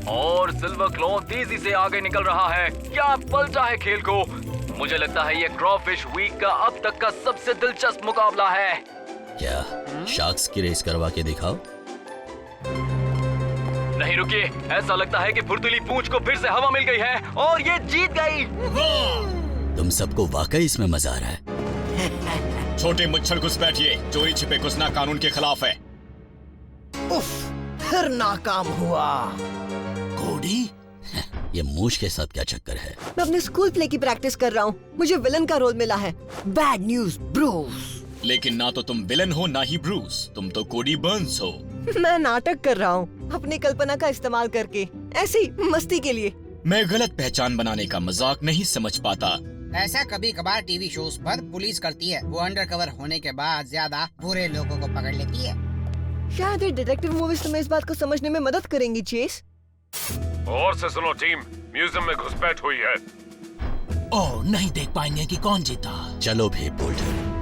और silver claw तेजी से आगे निकल रहा है। क्या पलटा है खेल को। मुझे लगता है ये क्रॉफिश वीक का अब तक का सबसे दिलचस्प मुकाबला है। क्या शार्क्स की रेस करवा के दिखाओ। नहीं रुकिए, ऐसा लगता है कि फुर्तीली पूंछ को फिर से हवा मिल गई है और ये जीत गई। तुम सबको वाकई इसमें मजा आ रहा है। छोटे मच्छर घुस बैठिए, चोरी छिपे घुसना कानून के खिलाफ है। उफ, फिर नाकाम हुआ। कोडी, ये मूछ के साथ क्या चक्कर है? मैं अपने स्कूल प्ले की प्रैक्टिस कर रहा हूँ। मुझे विलन का रोल मिला है। Bad news Bruce. लेकिन ना तो तुम विलन हो ना ही ब्रूस, तुम तो कोडी बर्न्स हो। मैं नाटक कर रहा हूँ अपनी कल्पना का इस्तेमाल करके, ऐसी मस्ती के लिए। मैं गलत पहचान बनाने का मजाक नहीं समझ पाता। ऐसा कभी कभार टीवी शोज पर पुलिस करती है। वो अंडरकवर होने के बाद ज्यादा बुरे लोगों को पकड़ लेती है। शायद ये डिटेक्टिव मूवीज तुम्हें इस बात को समझने में मदद करेंगी चेस। और से सुनो टीम, म्यूजियम में घुसपैठ हुई है। ओह, नहीं देख पाएंगे कि कौन जीता। चलो भी बोल्डर।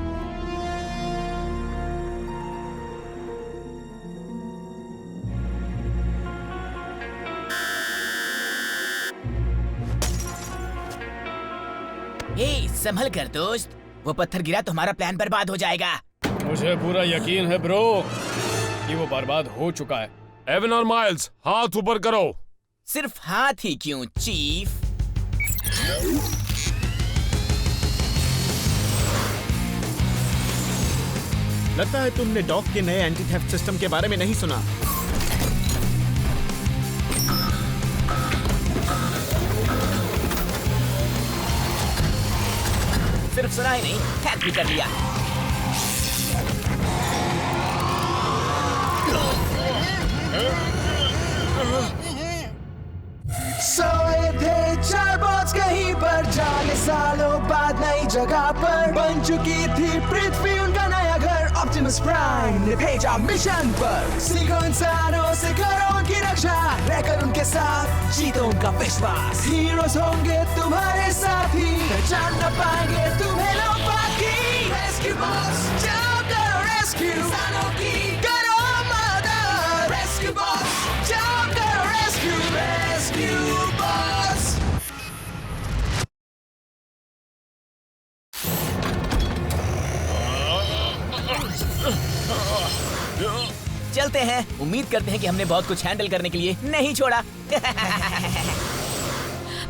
संभल कर दोस्त, वो पत्थर गिरा तो हमारा प्लान बर्बाद हो जाएगा। मुझे पूरा यकीन है ब्रो कि वो बर्बाद हो चुका है। एवन और माइल्स, हाथ ऊपर करो। सिर्फ हाथ ही क्यों चीफ? लगता है तुमने डॉग के नए एंटी थेफ्ट सिस्टम के बारे में नहीं सुना। सिर्फ सुना ही नहीं, हैक भी कर लिया। सोए थे चार बॉस कहीं पर, जाने सालों बाद नई जगह पर बन चुकी थी पृथ्वी उनका नया घर। ऑप्टिमस प्राइम ने भेजा मिशन पर, सीखो इंसानों से करो उनकी रक्षा, रहकर उनके साथ जीतो उनका विश्वास। हीरोज होंगे तुम्हारे साथी, पहचान न पाएंगे तुम्हें लोग बाकी। रेस्क्यू बॉस, जाओ करो रेस्क्यू इंसानों की, करो मदद। रेस्क्यू बॉस, जाओ करो रेस्क्यू, रेस्क्यू बॉस। चलते हैं। उम्मीद करते हैं कि हमने बहुत कुछ हैंडल करने के लिए नहीं छोड़ा।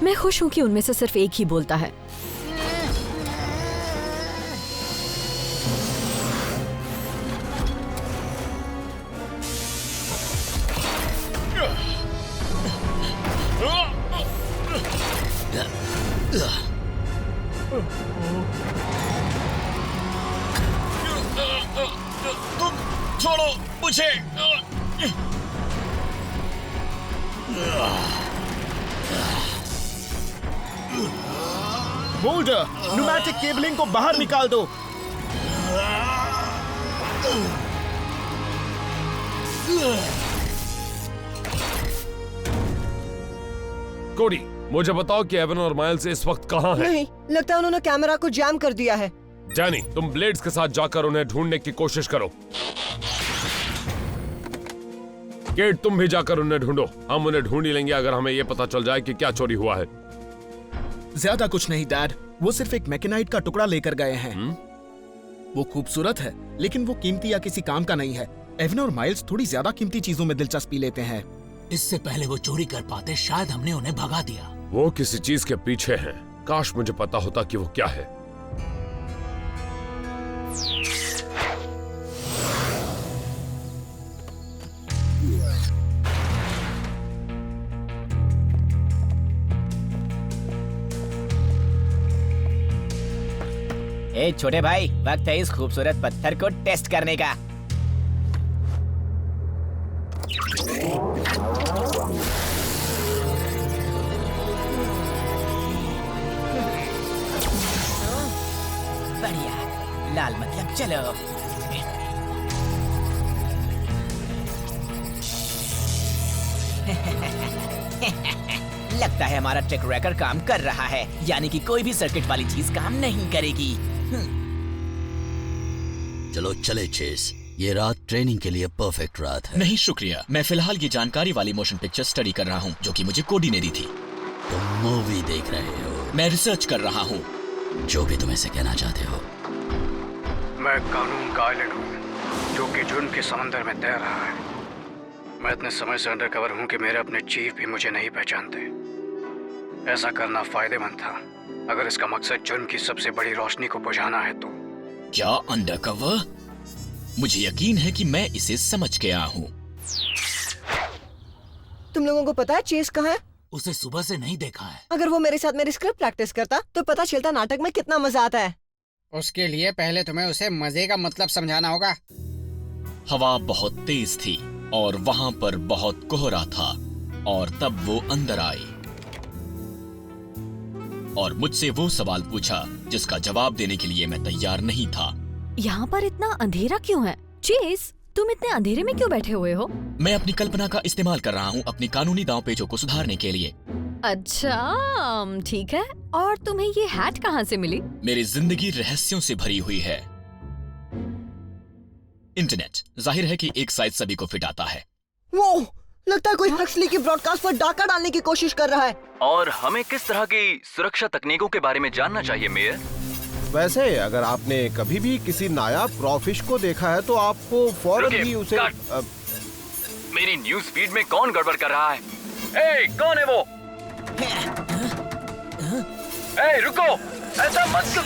मैं खुश हूँ कि उनमें से सिर्फ एक ही बोलता है। तुम छोड़ो मुझे। बोल्डर, न्यूमैटिक केबलिंग को बाहर निकाल दो। कोडी, मुझे बताओ कि एवन और माइल्स इस वक्त कहाँ हैं? नहीं, लगता है उन्होंने कैमरा को जैम कर दिया है। जैनी, तुम ब्लेड्स के साथ जाकर उन्हें ढूंढने की कोशिश करो। केट, तुम भी जाकर उन्हें ढूंढो। हम उन्हें ढूंढ ही लेंगे अगर हमें यह पता चल जाए कि क्या चोरी हुआ है। ज्यादा कुछ नहीं डैड, वो सिर्फ एक मैकेनाइट का टुकड़ा लेकर गए हैं। वो खूबसूरत है लेकिन वो कीमती या किसी काम का नहीं है। एवन और माइल्स थोड़ी ज्यादा कीमती चीजों में दिलचस्पी लेते हैं। इससे पहले वो चोरी कर पाते, शायद हमने उन्हें भगा दिया। वो किसी चीज के पीछे हैं। काश मुझे पता होता कि वो क्या है। ए छोटे भाई, वक्त है इस खूबसूरत पत्थर को टेस्ट करने का। बढ़िया, लाल मतलब चलो। लगता है हमारा ट्रैक रैकर काम कर रहा है, यानी कि कोई भी सर्किट वाली चीज काम नहीं करेगी। चलो चले चेस, ये रात ट्रेनिंग के लिए परफेक्ट रात है। नहीं शुक्रिया, मैं फिलहाल ये जानकारी वाली मोशन पिक्चर स्टडी कर रहा हूँ जो कि मुझे कोडी ने दी थी। तुम मूवी देख रहे हो? मैं रिसर्च कर रहा हूँ। जो भी तुम इसे कहना चाहते हो। मैं कानून का आइलैंड हूँ जो कि जुर्म के समंदर में तैर रहा है। मैं इतने समय से अंडरकवर हूँ कि मेरे अपने चीफ भी मुझे नहीं पहचानते। ऐसा करना फायदेमंद था अगर इसका मकसद जुर्म की सबसे बड़ी रोशनी को बुझाना है तो। क्या अंडरकवर? मुझे यकीन है कि मैं इसे समझ गया हूँ। तुम लोगों को पता है चेस कहाँ है? उसे सुबह से नहीं देखा है। अगर वो मेरे साथ मेरी स्क्रिप्ट प्रैक्टिस करता तो पता चलता नाटक में कितना मजा आता है। उसके लिए पहले तुम्हें उसे मजे का मतलब समझाना होगा। हवा बहुत तेज थी और वहाँ पर बहुत कोहरा था और तब वो अंदर आए और मुझसे वो सवाल पूछा जिसका जवाब देने के लिए मैं तैयार नहीं था। यहाँ पर इतना अंधेरा क्यों है? चेस, तुम इतने अंधेरे में क्यों बैठे हुए हो? मैं अपनी कल्पना का इस्तेमाल कर रहा हूँ अपनी कानूनी दांवपेचों को सुधारने के लिए। अच्छा, ठीक है। और तुम्हें ये हैट कहाँ से मिली? मेरी जिंदगी रहस्यों से भरी हुई है। इंटरनेट, जाहिर है कि एक साइज सभी को फिट आता है। वो लगता है कोई हक्सली की ब्रॉडकास्ट पर डाका डालने की कोशिश कर रहा है। और हमें किस तरह की सुरक्षा तकनीकों के बारे में जानना चाहिए मेयर? वैसे अगर आपने कभी भी किसी नायाब क्रॉफिश को देखा है तो आपको फौरन ही उसे मेरी न्यूज फीड में कौन गड़बड़ कर रहा है? ए, कौन है वो? ए, रुको, ऐसा मत कर।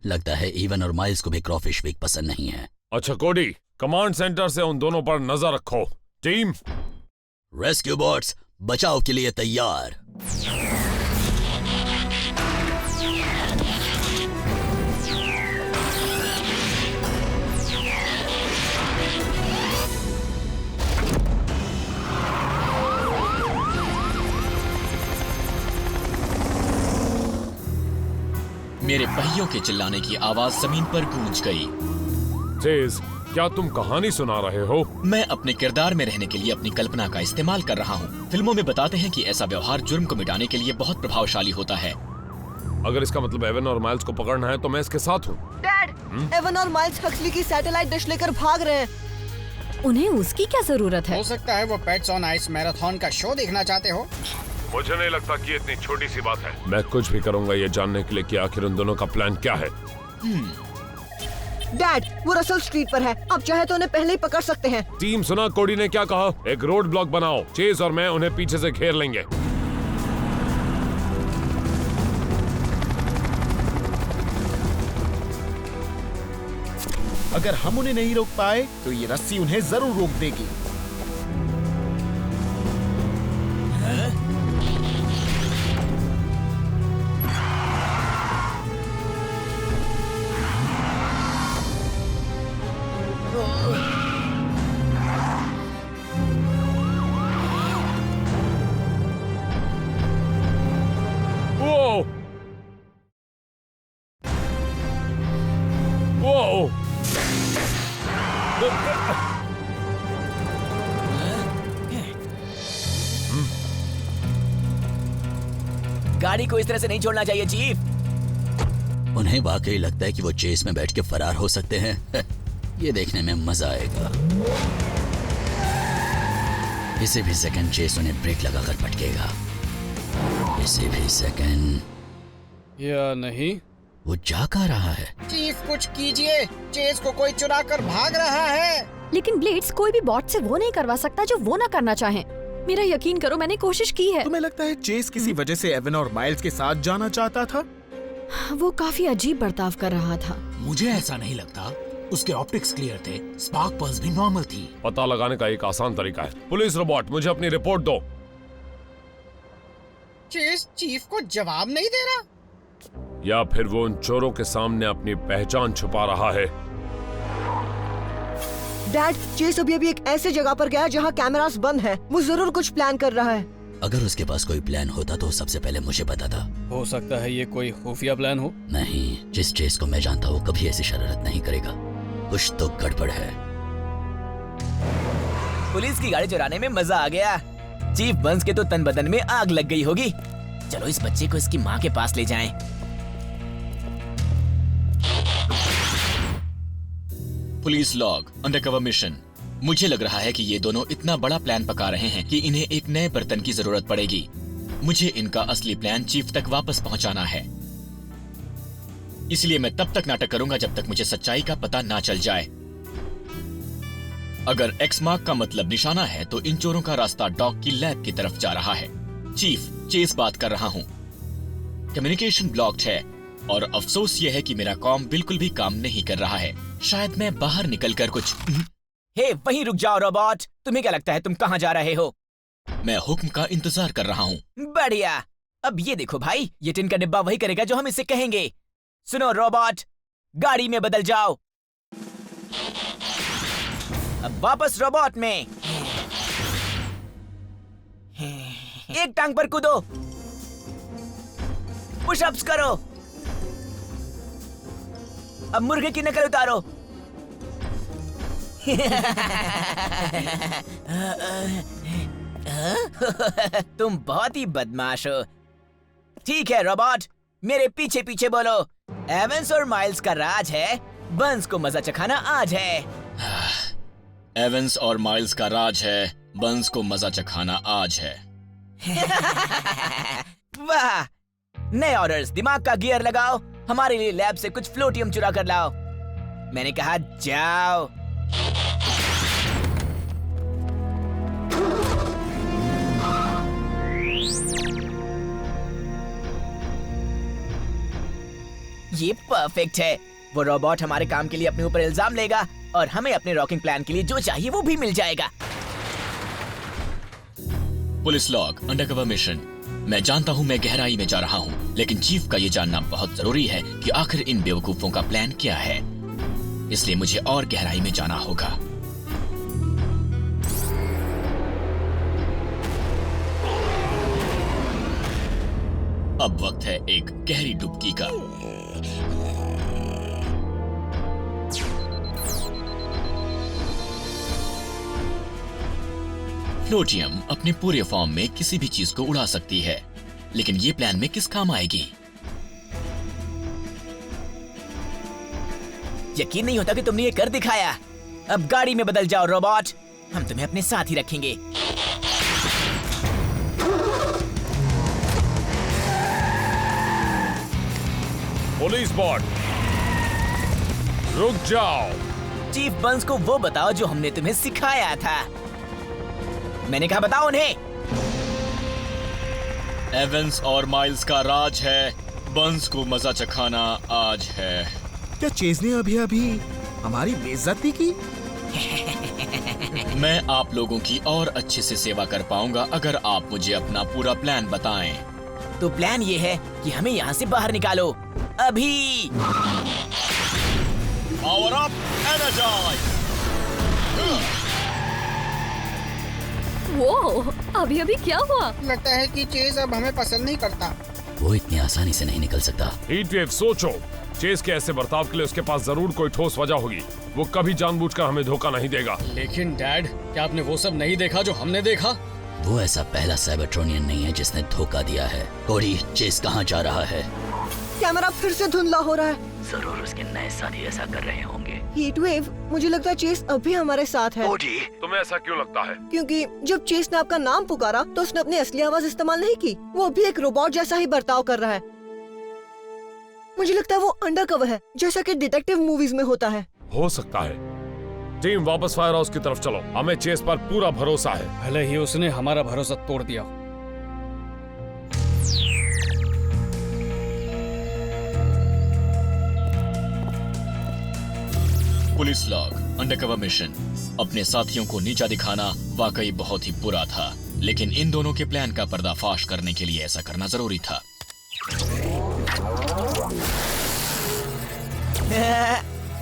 लगता है इवन और माइल्स को भी क्रॉफिश वीक पसंद नहीं है। अच्छा कोडी, कमांड सेंटर से उन दोनों पर नजर रखो। टीम, रेस्क्यू बोट्स बचाव के लिए तैयार। मेरे पहियों के चिल्लाने की आवाज जमीन पर गूंज गई। चेज, क्या तुम कहानी सुना रहे हो? मैं अपने किरदार में रहने के लिए अपनी कल्पना का इस्तेमाल कर रहा हूँ। फिल्मों में बताते हैं कि ऐसा व्यवहार जुर्म को मिटाने के लिए बहुत प्रभावशाली होता है। अगर इसका मतलब एवन और माइल्स को पकड़ना है तो मैं इसके साथ हूँ। डैड, एवन और माइल्स हक्सली की सैटेलाइट डिश लेकर भाग रहे हैं। उन्हें उसकी क्या जरूरत है? हो सकता है वो पेट्स ऑन आइस मैराथन का शो देखना चाहते हो। मुझे नहीं लगता कि ये इतनी छोटी सी बात है। मैं कुछ भी करूंगा ये जानने के लिए कि आखिर उन दोनों का प्लान क्या है। डैड, वो रसल स्ट्रीट पर है। आप चाहे तो उन्हें पहले ही पकड़ सकते हैं। टीम, सुना कोडी ने क्या कहा? एक रोड ब्लॉक बनाओ। चेज और मैं उन्हें पीछे से घेर लेंगे। अगर हम उन्हें नहीं रोक पाए तो ये रस्सी उन्हें जरूर रोक देगी। गाड़ी को इस तरह से नहीं छोड़ना चाहिए चीफ। उन्हें वाकई लगता है कि वो चेस में बैठ के फरार हो सकते हैं। ये देखने में मजा आएगा। किसी भी सेकंड चेस उन्हें ब्रेक लगाकर पटकेगा। किसी भी सेकंड। या नहीं? वो जा कहाँ रहा है? चीफ कुछ कीजिए, चेस को कोई चुरा कर भाग रहा है। लेकिन ब्लेड्स कोई भी बॉट से वो नहीं करवा सकता जो वो ना करना चाहे। मेरा यकीन करो, मैंने कोशिश की है। तुम्हें लगता है चेस किसी वजह से एवन और माइल्स के साथ जाना चाहता था? वो काफी अजीब बर्ताव कर रहा था। मुझे ऐसा नहीं लगता। उसके ऑप्टिक्स क्लियर थे, स्पार्क पल्स भी नॉर्मल थी। पता लगाने का एक आसान तरीका है। पुलिस रोबोट, मुझे अपनी रिपोर्ट दो। चेस चीफ को जवाब नहीं दे रहा, या फिर वो उन चोरों के सामने अपनी पहचान छुपा रहा है। डैड, चेस अभी एक ऐसे जगह पर गया जहाँ कैमरास बंद हैं। वो जरूर कुछ प्लान कर रहा है। अगर उसके पास कोई प्लान होता तो सबसे पहले मुझे बताता। हो सकता है ये कोई खुफिया प्लान हो। नहीं, जिस चेस को मैं जानता हूँ कभी ऐसी शरारत नहीं करेगा। कुछ तो गड़बड़ है। पुलिस की गाड़ी चुराने में मजा आ गया। चीफ बंस के तो तन बदन में आग लग गई होगी। चलो इस बच्चे को इसकी माँ के पास ले जाएं। Police log, undercover mission. मुझे लग रहा है कि ये दोनों इतना बड़ा प्लान पका रहे हैं कि इन्हें एक नए बर्तन की जरूरत पड़ेगी। मुझे इनका असली प्लान चीफ तक वापस पहुंचाना है, इसलिए मैं तब तक नाटक करूंगा जब तक मुझे सच्चाई का पता ना चल जाए। अगर एक्स मार्क का मतलब निशाना है तो इन चोरों का रास्ता डॉग की लैब की तरफ जा रहा है। चीफ, चेस बात कर रहा हूं। कम्युनिकेशन ब्लॉक्ड है और अफसोस यह है कि मेरा कॉम बिल्कुल भी काम नहीं कर रहा है। शायद मैं बाहर निकलकर कुछ हे, वहीं रुक जाओ रोबोट। तुम्हें क्या लगता है तुम कहाँ जा रहे हो? मैं हुक्म का इंतजार कर रहा हूँ। बढ़िया। अब ये देखो भाई, ये टिन का डिब्बा वही करेगा जो हम इसे कहेंगे। सुनो रोबोट, गाड़ी में बदल जाओ। अब वापस रोबोट में। एक टांग पर कूदो, पुशअप्स करो। अब मुर्गे की नकल उतारो। तुम बहुत ही बदमाश हो। ठीक है रोबोट, मेरे पीछे पीछे बोलो। एवंस और माइल्स का राज है, बंस को मजा चखाना आज है। एवंस और माइल्स का राज है, बंस को मजा चखाना आज है। वाह, नए ऑर्डर्स। दिमाग का गियर लगाओ, हमारे लिए लैब से कुछ फ्लोटियम चुरा कर लाओ। मैंने कहा जाओ। ये परफेक्ट है। वो रोबोट हमारे काम के लिए अपने ऊपर इल्जाम लेगा और हमें अपने रॉकिंग प्लान के लिए जो चाहिए वो भी मिल जाएगा। Police log, undercover mission. मैं जानता हूँ मैं गहराई में जा रहा हूँ, लेकिन चीफ का ये जानना बहुत जरूरी है कि आखिर इन बेवकूफों का प्लान क्या है। इसलिए मुझे और गहराई में जाना होगा। अब वक्त है एक गहरी डुबकी का। फ्लोटियम अपने पूरे फॉर्म में किसी भी चीज को उड़ा सकती है, लेकिन ये प्लान में किस काम आएगी? यकीन नहीं होता कि तुमने ये कर दिखाया। अब गाड़ी में बदल जाओ रोबोट, हम तुम्हें अपने साथ ही रखेंगे। पुलिस बॉट, रुक जाओ। चीफ बंस को वो बताओ जो हमने तुम्हें सिखाया था। मैंने कहा बताओ उन्हें। एवंस और माइल्स का राज है, बंस को मजा चखाना आज है। क्या चेज ने अभी अभी हमारी बेइज्जती की? मैं आप लोगों की और अच्छे से सेवा कर पाऊंगा अगर आप मुझे अपना पूरा प्लान बताएं। तो प्लान ये है कि हमें यहाँ से बाहर निकालो अभी। Power up, energise. वो अभी अभी क्या हुआ? लगता है कि चेज अब हमें पसंद नहीं करता। वो इतनी आसानी से नहीं निकल सकता। हीट वेव, सोचो, चेस के ऐसे बर्ताव के लिए उसके पास जरूर कोई ठोस वजह होगी। वो कभी जानबूझकर हमें धोखा नहीं देगा। लेकिन डैड, क्या आपने वो सब नहीं देखा जो हमने देखा? वो ऐसा पहला साइबरट्रोनियन नहीं है जिसने धोखा दिया है। कोडी, चेस कहाँ जा रहा है? कैमरा फिर से धुंधला हो रहा है। जरूर उसके नए साथी ऐसा कर रहे होंगे। हीट वेव, मुझे लगता है चेस अभी हमारे साथ है। तुम्हें ऐसा क्यों लगता है? क्योंकि जब चेस ने आपका नाम पुकारा तो उसने अपनी असली आवाज इस्तेमाल नहीं की। वो भी एक रोबोट जैसा ही बर्ताव कर रहा है। मुझे लगता है वो अंडरकवर है, जैसा कि डिटेक्टिव मूवीज में होता है। हो सकता है। टीम, वापस फायर हाउस की तरफ चलो। हमें चेस पर पूरा भरोसा है। भले ही उसने हमारा भरोसा तोड़ दिया। Police log, undercover mission. अपने साथियों को नीचा दिखाना वाकई बहुत ही बुरा था, लेकिन इन दोनों के प्लान का पर्दाफाश करने के लिए ऐसा करना जरूरी था।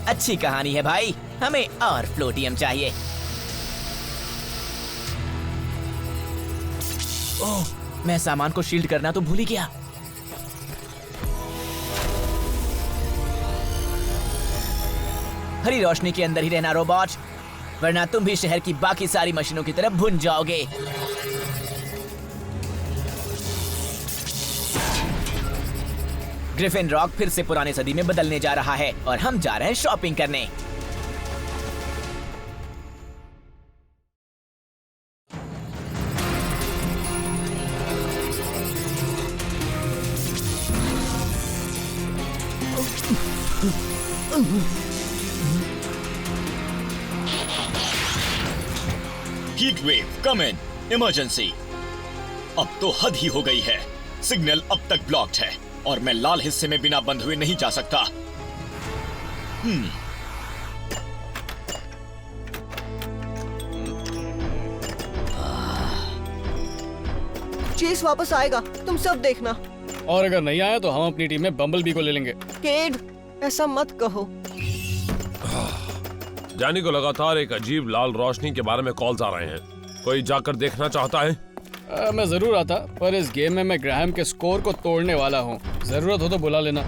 अच्छी कहानी है भाई, हमें और फ्लोटियम चाहिए। ओह, मैं सामान को शील्ड करना तो भूल ही गया। हरी रोशनी के अंदर ही रहना रोबोट, वरना तुम भी शहर की बाकी सारी मशीनों की तरफ भुन जाओगे। ग्रिफिन रॉक फिर से पुराने सदी में बदलने जा रहा है और हम जा रहे हैं शॉपिंग करने। हीट वेव कम इन, इमरजेंसी। अब तो हद ही हो गई है। सिग्नल अब तक ब्लॉक्ड है और मैं लाल हिस्से में बिना बंद हुए नहीं जा सकता। चेस वापस आएगा, तुम सब देखना। और अगर नहीं आया तो हम अपनी टीम में बम्बल बी को ले लेंगे। केड, ऐसा मत कहो। जानी को लगातार एक अजीब लाल रोशनी के बारे में कॉल्स आ रहे हैं। कोई जाकर देखना चाहता है? मैं जरूर आता, पर इस गेम में मैं ग्राहम के स्कोर को तोड़ने वाला हूँ। जरूरत हो तो बुला लेना।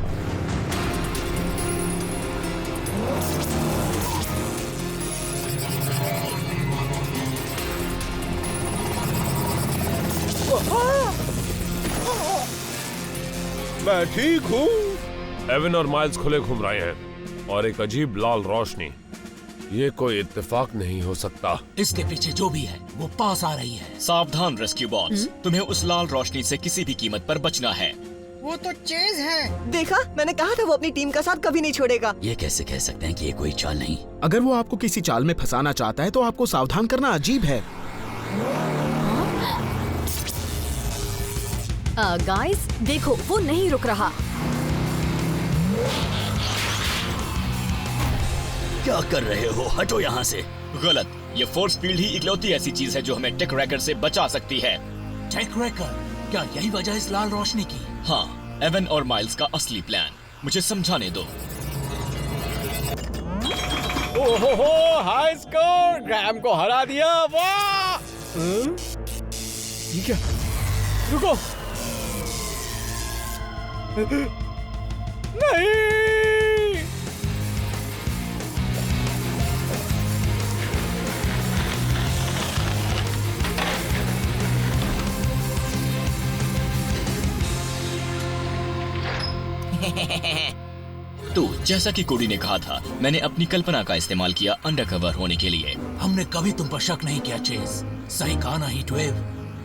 मैं ठीक हूँ। एवन और माइल्स खुले घूम रहे हैं और एक अजीब लाल रोशनी। ये कोई इत्तेफाक नहीं हो सकता। इसके पीछे जो भी है वो पास आ रही है। सावधान रेस्क्यू बॉट्स, तुम्हें उस लाल रोशनी से किसी भी कीमत पर बचना है। वो तो चेज है। देखा, मैंने कहा था वो अपनी टीम का साथ कभी नहीं छोड़ेगा। ये कैसे कह सकते हैं कि ये कोई चाल नहीं? अगर वो आपको किसी चाल में फंसाना चाहता है तो आपको सावधान करना अजीब है। गाइस देखो, वो नहीं रुक रहा। क्या कर रहे हो? हटो यहाँ से। गलत। ये फोर्स फील्ड ही इकलौती ऐसी चीज है जो हमें टेक रैकर से बचा सकती है। टेक रैकर? क्या यही वजह इस लाल रोशनी की? हाँ, एवन और माइल्स का असली प्लान। मुझे समझाने दो। ओहो, हाई स्कोर! ग्राहम को हरा दिया। वाह! ये क्या? रुको! नहीं! तो जैसा कि कोडी ने कहा था, मैंने अपनी कल्पना का इस्तेमाल किया अंडरकवर होने के लिए। हमने कभी तुम पर शक नहीं किया चेस। सही कहा ना हीट वेव?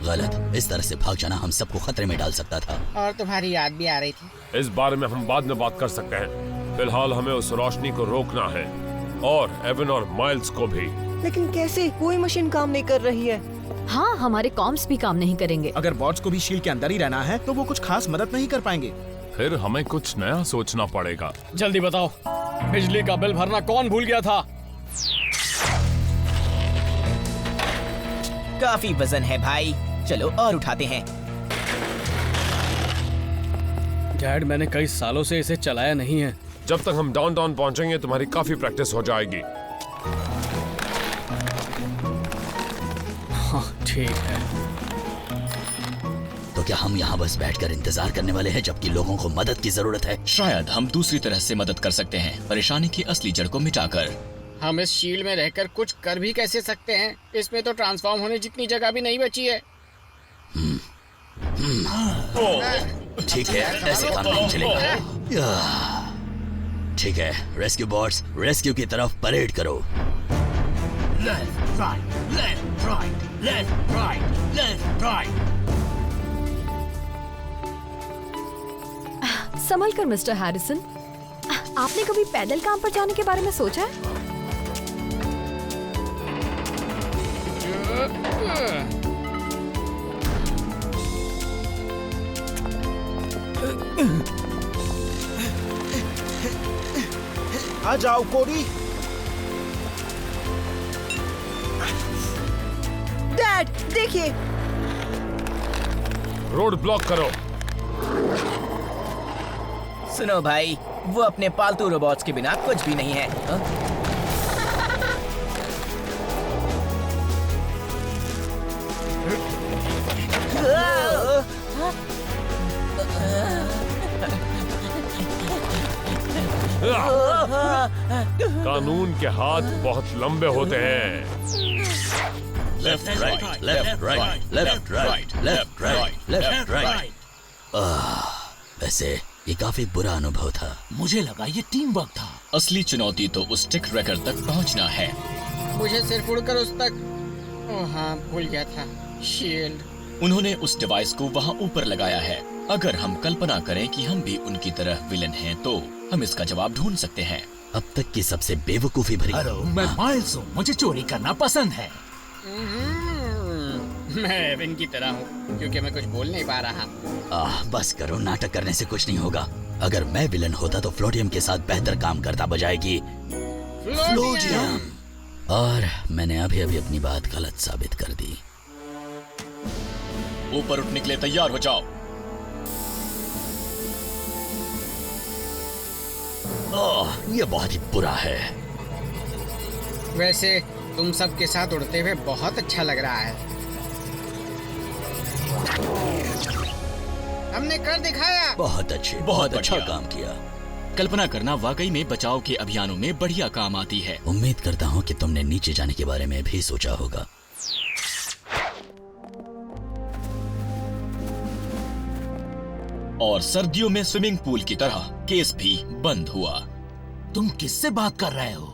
गलत। इस तरह से भाग जाना हम सबको खतरे में डाल सकता था। और तुम्हारी याद भी आ रही थी। इस बारे में हम बाद में बात कर सकते हैं। फिलहाल हमें उस रोशनी को रोकना है और एवन और माइल्स को भी। लेकिन कैसे? कोई मशीन काम नहीं कर रही है। हाँ, हमारे कॉम्स भी काम नहीं करेंगे। अगर बॉट्स को भी शील्ड के अंदर ही रहना है तो वो कुछ खास मदद नहीं कर पाएंगे। फिर हमें कुछ नया सोचना पड़ेगा। जल्दी बताओ, बिजली का बिल भरना कौन भूल गया था? काफी वजन है भाई, चलो और उठाते हैं। डैड, मैंने कई सालों से इसे चलाया नहीं है। जब तक हम डाउनटाउन पहुंचेंगे तुम्हारी काफी प्रैक्टिस हो जाएगी। हाँ, ठीक है। तो क्या हम यहाँ बस बैठकर इंतजार करने वाले हैं जबकि लोगों को मदद की जरूरत है? शायद हम दूसरी तरह से मदद कर सकते हैं, परेशानी की असली जड़ को मिटाकर। हम इस शील्ड में रहकर कुछ कर भी कैसे सकते हैं? इसमें तो ट्रांसफॉर्म होने जितनी जगह भी नहीं बची है। ठीक है, ऐसे काम नहीं चलेगा। ठीक है, रेस्क्यू बॉट्स, रेस्क्यू की तरफ परेड करो। Left right, left right, left right, left right. संभल कर मिस्टर हैरिसन। आपने कभी पैदल काम पर जाने के बारे में सोचा है? आ जाओ कोडी। डैड, देखिए। रोड ब्लॉक करो। सुनो भाई, वो अपने पालतू रोबोट्स के बिना कुछ भी नहीं है। कानून के हाथ बहुत लंबे होते हैं। Left right, left right, left right, left right, left right. वैसे ये काफी बुरा अनुभव था। मुझे लगा ये टीम वर्क था। असली चुनौती तो उस टेक रैकर तक पहुंचना है। मुझे सिर्फ उड़कर उस तक। ओह हाँ, भूल गया था। शील्ड। उन्होंने उस डिवाइस को वहां ऊपर लगाया है। अगर हम कल्पना करें कि हम भी उनकी तरह विलन हैं, तो हम इसका जवाब ढूंढ सकते हैं। अब तक की सबसे बेवकूफी भरी। हेलो, मैं माइल्स हूँ, मुझे चोरी करना पसंद है। मैं एवन की तरह हूँ क्योंकि मैं कुछ बोल नहीं पा रहा। बस करो, नाटक करने से कुछ नहीं होगा। अगर मैं विलन होता तो फ्लोडियम के साथ बेहतर काम करता बजाय कि फ्लोडियम। और मैंने अभी अभी अपनी बात गलत साबित कर दी। ऊपर उठने के लिए तैयार हो जाओ। ये बहुत ही बुरा है। वैसे तुम सब के साथ उड़ते हुए बहुत अच्छा लग रहा है। हमने कर दिखाया। बहुत अच्छे, बहुत अच्छा काम किया। कल्पना करना वाकई में बचाव के अभियानों में बढ़िया काम आती है। उम्मीद करता हूँ कि तुमने नीचे जाने के बारे में भी सोचा होगा। और सर्दियों में स्विमिंग पूल की तरह केस भी बंद हुआ। तुम किससे बात कर रहे हो?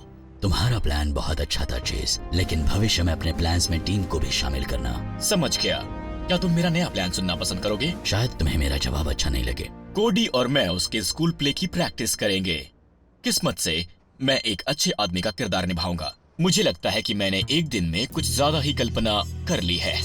तुम्हारा प्लान बहुत अच्छा था चेस, लेकिन भविष्य में अपने प्लान्स में टीम को भी शामिल करना। समझ गया। क्या तुम मेरा नया प्लान सुनना पसंद करोगे? शायद तुम्हें मेरा जवाब अच्छा नहीं लगे। कोडी और मैं उसके स्कूल प्ले की प्रैक्टिस करेंगे। किस्मत से मैं एक अच्छे आदमी का किरदार निभाऊंगा। मुझे लगता है कि मैंने एक दिन में कुछ ज्यादा ही कल्पना कर ली है।